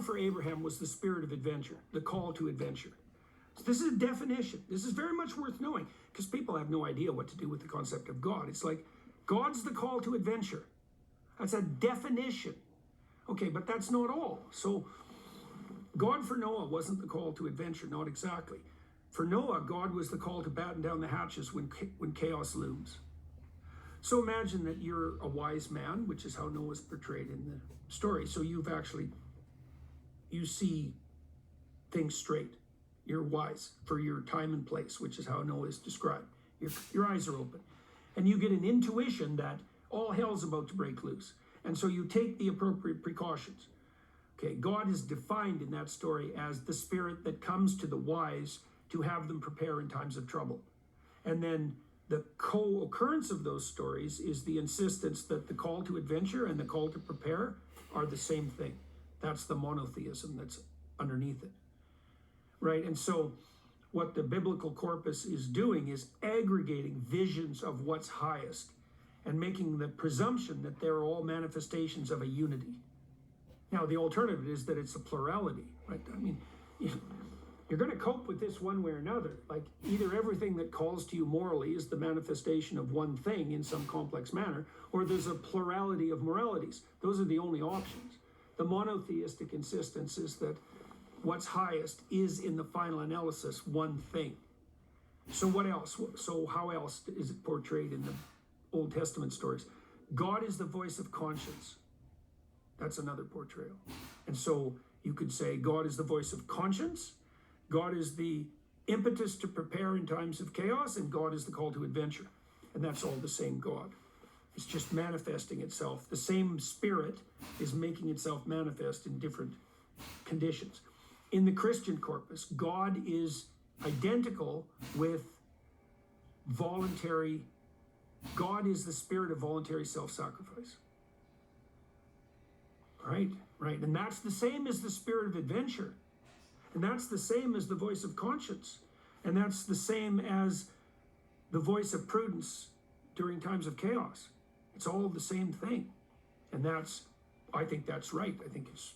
God for Abraham was the spirit of adventure, the call to adventure. So this is a definition. This is very much worth knowing because people have no idea what to do with the concept of God. It's like God's the call to adventure. That's a definition. Okay, but that's not all. So God for Noah wasn't the call to adventure, not exactly. For Noah, God was the call to batten down the hatches when chaos looms. So imagine that you're a wise man, which is how Noah's portrayed in the story. So you see things straight. You're wise for your time and place, which is how Noah is described. Your eyes are open. And you get an intuition that all hell's about to break loose. And so you take the appropriate precautions. Okay, God is defined in that story as the spirit that comes to the wise to have them prepare in times of trouble. And then the co-occurrence of those stories is the insistence that the call to adventure and the call to prepare are the same thing. That's the monotheism that's underneath it. Right? And so what the biblical corpus is doing is aggregating visions of what's highest and making the presumption that they're all manifestations of a unity. Now, the alternative is that it's a plurality, right? I mean, you're going to cope with this one way or another. Like either everything that calls to you morally is the manifestation of one thing in some complex manner, or there's a plurality of moralities. Those are the only options. The monotheistic insistence is that what's highest is in the final analysis one thing. So what else? So how else is it portrayed in the Old Testament stories? God is the voice of conscience. That's another portrayal. And so you could say God is the voice of conscience, God is the impetus to prepare in times of chaos, and God is the call to adventure. And that's all the same God. It's just manifesting itself. The same spirit is making itself manifest in different conditions. In the Christian corpus, God is identical with voluntary, God is the spirit of voluntary self-sacrifice. Right. And that's the same as the spirit of adventure. And that's the same as the voice of conscience. And that's the same as the voice of prudence during times of chaos. It's all the same thing. And I think that's right. I think it's